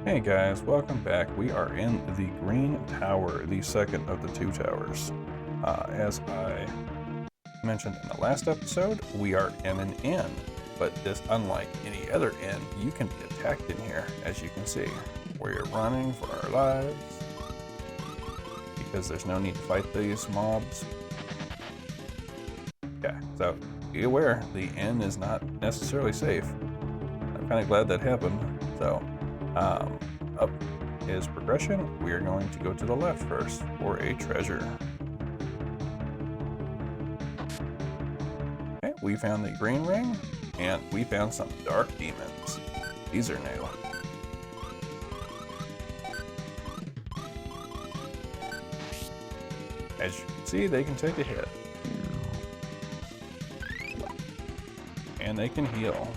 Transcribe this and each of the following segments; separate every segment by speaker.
Speaker 1: Hey guys, welcome back. We are in the Green Tower, the second of the two towers. As I mentioned in the last episode, we are in an inn, but this, unlike any other inn, you can be attacked in here, as you can see. We're running for our lives because there's no need to fight these mobs. Yeah, so be aware, the inn is not necessarily safe. I'm kind of glad that happened. So, up is progression. We are going to go to the left first for a treasure. Okay, we found the green ring, and we found some dark demons. These are new. As you can see, they can take a hit. And they can heal.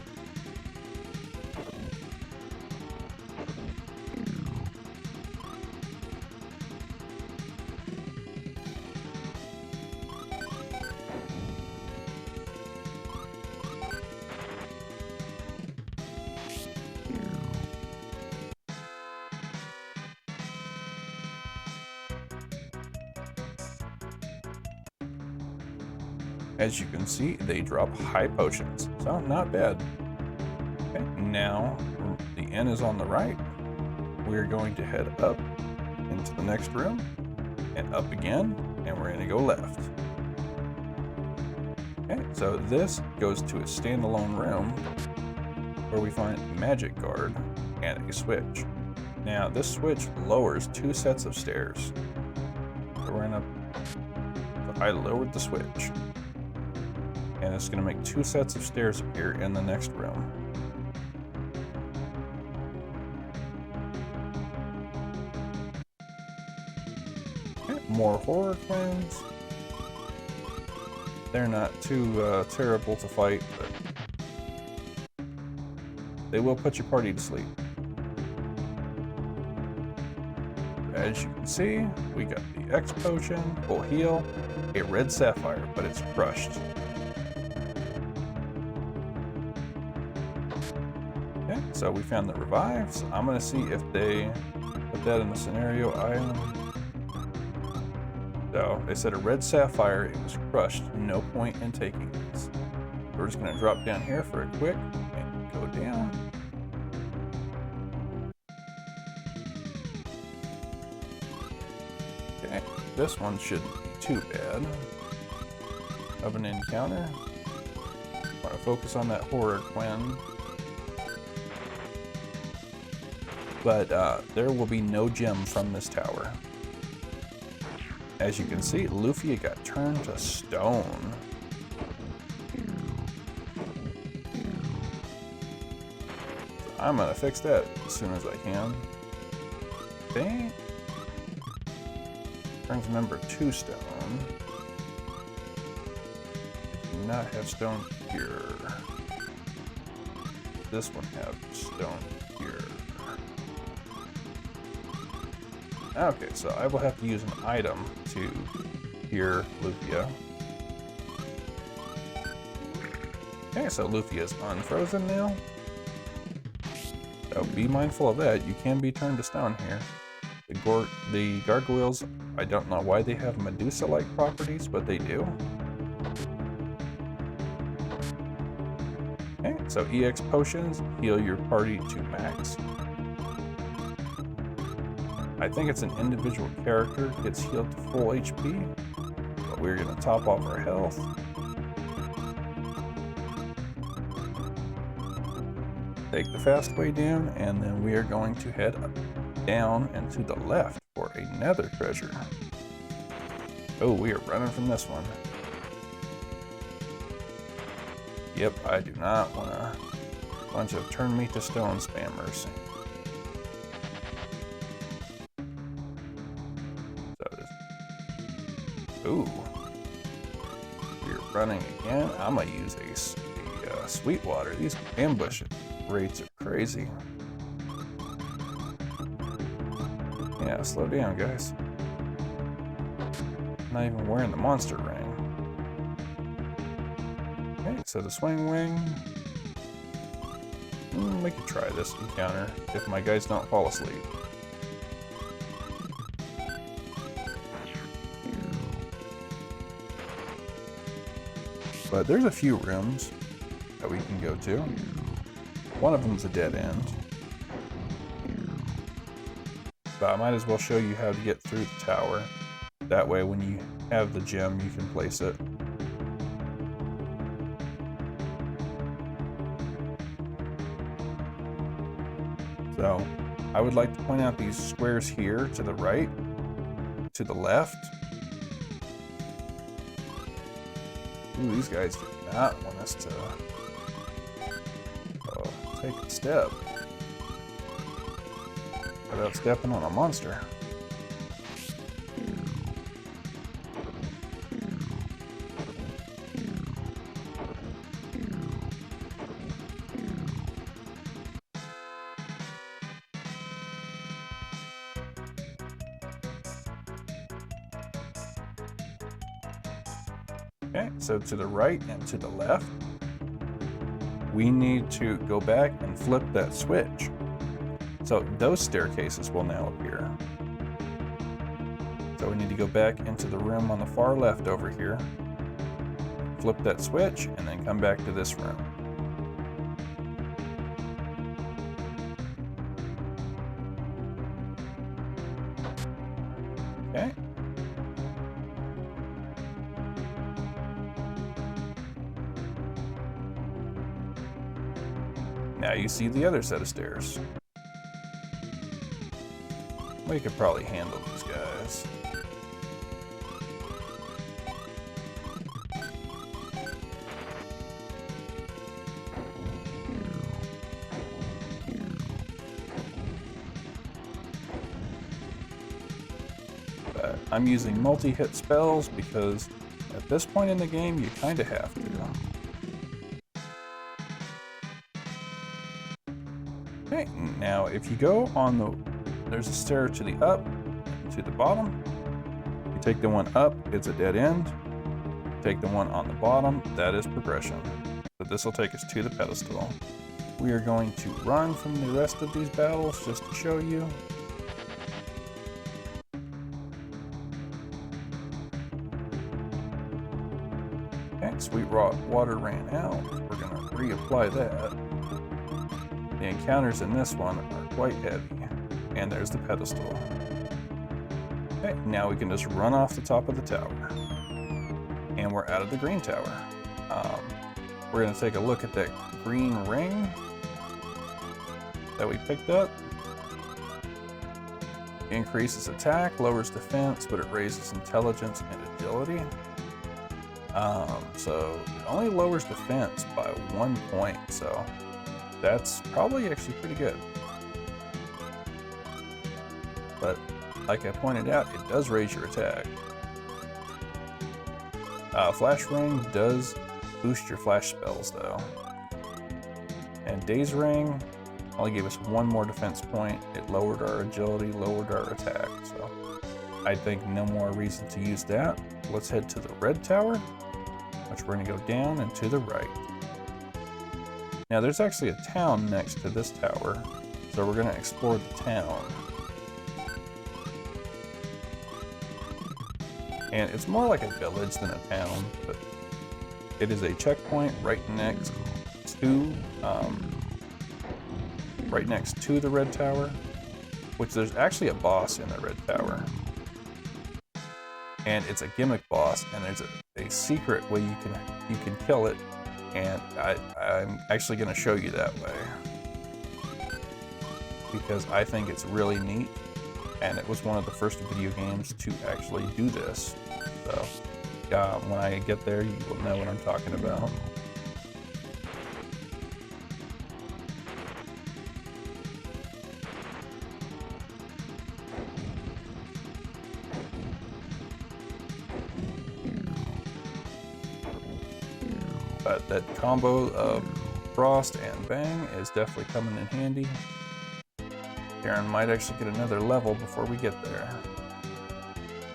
Speaker 1: As you can see, they drop high potions, so not bad. Okay, now the inn is on the right. We're going to head up into the next room and up again, and we're going to go left. Okay, so this goes to a standalone room where we find a magic guard and a switch. Now, this switch lowers 2 sets of stairs. So we're gonna, I lowered the switch, and it's going to make 2 sets of stairs appear in the next room. Okay, more horror twins. They're not too terrible to fight, but they will put your party to sleep. As you can see, we got the X potion, full heal, a red sapphire, but it's crushed. Okay, so we found the revives. I'm gonna see if they put that in the scenario item. So they said a red sapphire, it was crushed. No point in taking this. We're just gonna drop down here for a quick and go down. Okay, this one shouldn't be too bad of an encounter. Want to focus on that horror twin. But there will be no gem from this tower. As you can see, Lufia got turned to stone. So I'm gonna fix that as soon as I can. Okay. Turns member to stone. I do not have stone here. This one have stone here. Okay, so I will have to use an item to hear Lufia. Okay, so Lufia is unfrozen now. So be mindful of that. You can be turned to stone here. The gargoyles, I don't know why they have Medusa-like properties, but they do. Okay, so EX potions heal your party to max. I think it's an individual character gets healed to full HP, but we're going to top off our health. Take the fast way down, and then we are going to head down and to the left for another treasure. Oh, we are running from this one. Yep, I do not want a bunch of turn me to stone spammers. Ooh, we're running again. I'm gonna use a Sweetwater. These ambush rates are crazy. Yeah, slow down, guys. Not even wearing the monster ring. Okay, so the swing wing. We could try this encounter if my guys don't fall asleep. But there's a few rooms that we can go to. One of them's a dead end. But I might as well show you how to get through the tower. That way when you have the gem, you can place it. So, I would like to point out these squares here to the right, to the left. Ooh, these guys do not want us to take a step without stepping on a monster. Okay, so to the right and to the left, we need to go back and flip that switch. So those staircases will now appear. So we need to go back into the room on the far left over here, flip that switch, and then come back to this room. Okay. Now you see the other set of stairs. We could probably handle these guys. But I'm using multi-hit spells because at this point in the game, you kind of have to. Okay, now if you go on there's a stair to the up, to the bottom. You take the one up, it's a dead end. Take the one on the bottom, that is progression. So this will take us to the pedestal. We are going to run from the rest of these battles just to show you. Okay, sweet water ran out. We're going to reapply that. The encounters in this one are quite heavy. And there's the pedestal. Okay, now we can just run off the top of the tower. And we're out of the green tower. We're going to take a look at that green ring that we picked up. Increases attack, lowers defense, but it raises intelligence and agility. So it only lowers defense by 1 point, so that's probably actually pretty good. But like I pointed out, it does raise your attack. Flash Ring does boost your flash spells though. And Daze Ring only gave us 1 more defense point. It lowered our agility, lowered our attack. So I think no more reason to use that. Let's head to the red tower, which we're gonna go down and to the right. Now there's actually a town next to this tower. So we're gonna explore the town. And it's more like a village than a town, but it is a checkpoint right next to the red tower, which there's actually a boss in the red tower. And it's a gimmick boss, and there's a secret way you can kill it, and I'm actually going to show you that way because I think it's really neat. And it was one of the first video games to actually do this. So, when I get there, you will know what I'm talking about. But that combo of Frost and Bang is definitely coming in handy. Karen might actually get another level before we get there.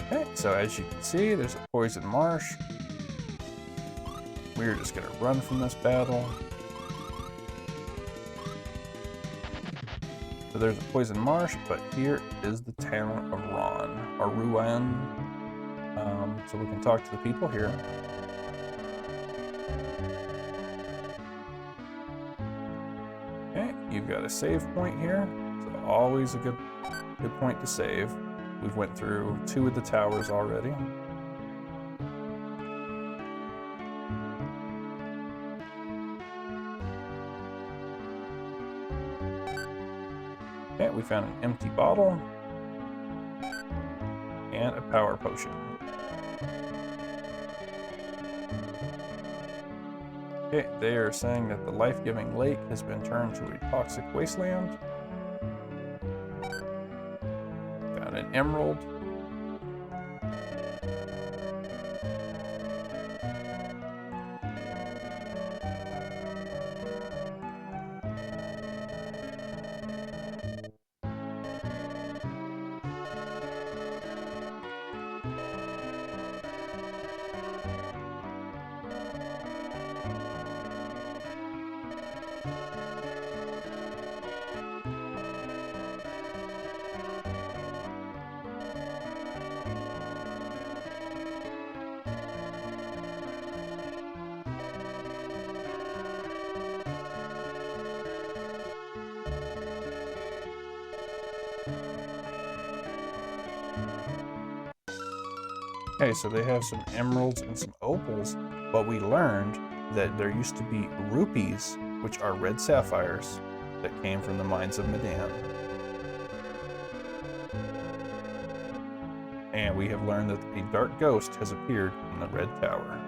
Speaker 1: Okay, so as you can see, there's a poison marsh. We're just gonna run from this battle. So there's a poison marsh, but here is the town of Ruan. So we can talk to the people here. Okay, you've got a save point here. So always a good point to save. We've went through 2 of the towers already. Okay, we found an empty bottle and a power potion. Okay, they are saying that the life-giving lake has been turned to a toxic wasteland. Found an emerald. Okay, so they have some emeralds and some opals, but we learned that there used to be rupees, which are red sapphires, that came from the mines of Medan. And we have learned that a dark ghost has appeared in the red tower.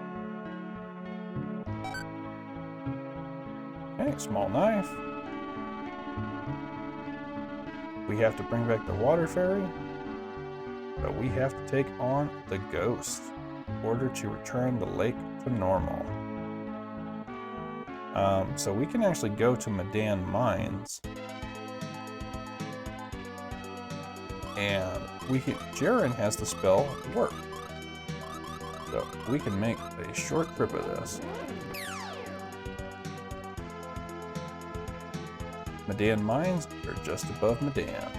Speaker 1: Okay, small knife. We have to bring back the water fairy. But we have to take on the ghost in order to return the lake to normal. So we can actually go to Medan Mines. And Jaren has the spell work. So we can make a short trip of this. Medan Mines are just above Medan.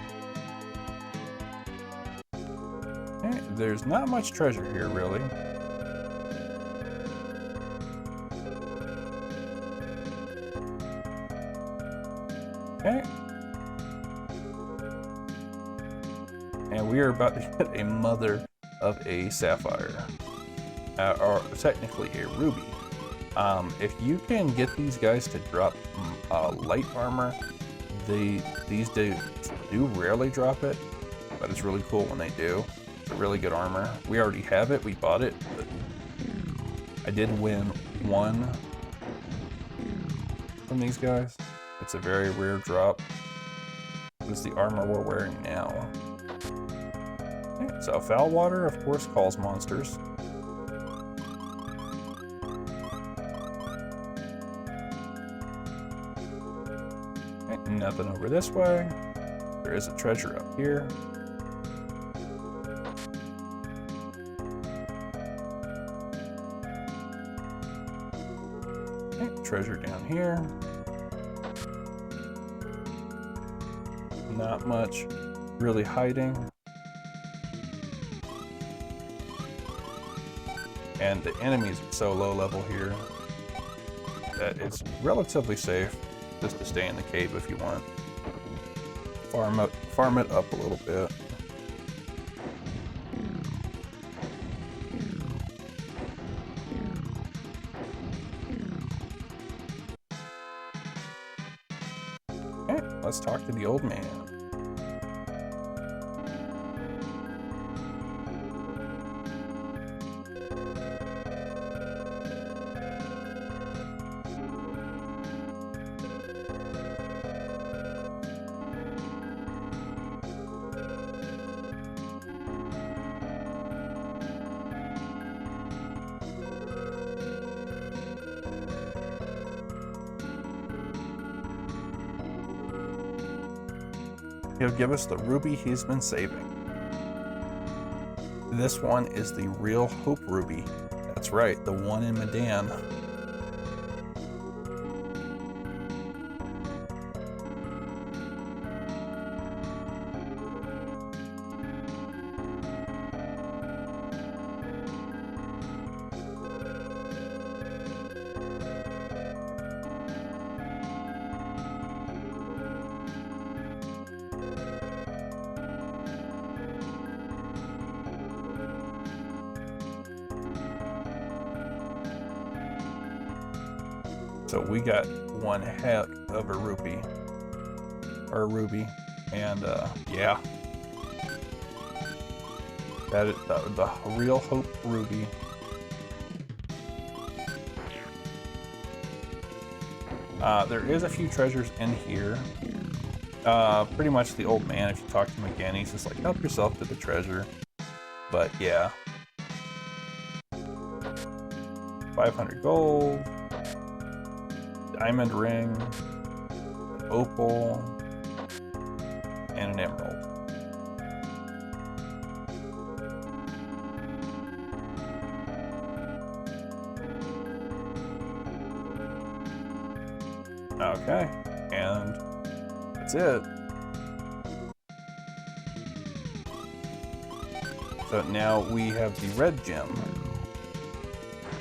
Speaker 1: There's not much treasure here, really. Okay. And we are about to get a mother of a sapphire. Or technically a ruby. If you can get these guys to drop light armor, these do rarely drop it, but it's really cool when they do. Really good armor. We already have it. We bought it. But I did win 1 from these guys. It's a very rare drop. It's the armor we're wearing now. Okay, so foul water, of course, calls monsters. Okay, nothing over this way. There is a treasure up here. Treasure down here. Not much really hiding. And the enemies are so low level here that it's relatively safe just to stay in the cave if you want. Farm it up a little bit. Let's talk to the old man. He'll give us the ruby he's been saving. This one is the real Hope Ruby. That's right, the one in Medan. So we got one heck of a rupee, or a ruby, and yeah, that is the real Hope ruby. There is a few treasures in here. Pretty much the old man, if you talk to him again, he's just like, help yourself to the treasure. But yeah. 500 gold. Diamond ring. An opal. And an emerald. Okay, and that's it. So now we have the red gem.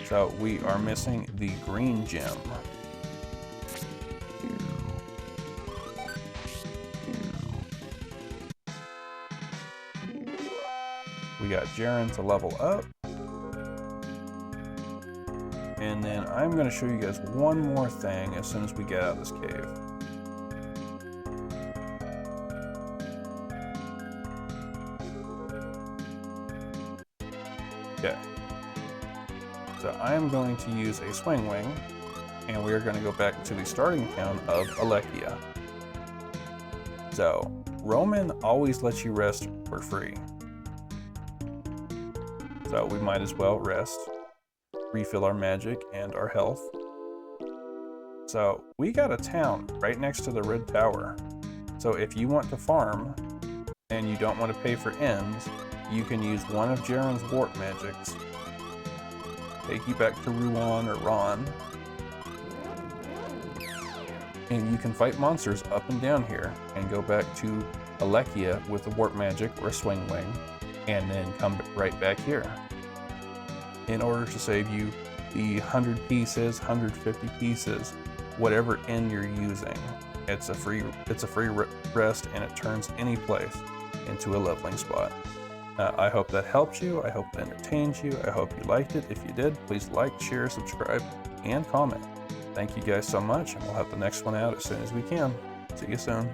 Speaker 1: So we are missing the green gem. We got Jaren to level up. And then I'm going to show you guys one more thing as soon as we get out of this cave. Okay. So I'm going to use a swing wing, and we are going to go back to the starting town of Lufia. So Roman always lets you rest for free. So we might as well rest, refill our magic and our health. So we got a town right next to the red tower. So if you want to farm and you don't want to pay for inns, you can use one of Jaren's warp magics, take you back to Ruan or Ron, and you can fight monsters up and down here and go back to Lufia with a warp magic or a swing wing, and then come right back here in order to save you the 100 pieces, 150 pieces, whatever inn you're using. It's a free rest, and it turns any place into a leveling spot. I hope that helped you. I hope it entertained you. I hope you liked it. If you did, please like, share, subscribe, and comment. Thank you guys so much, and we'll have the next one out as soon as we can. See you soon.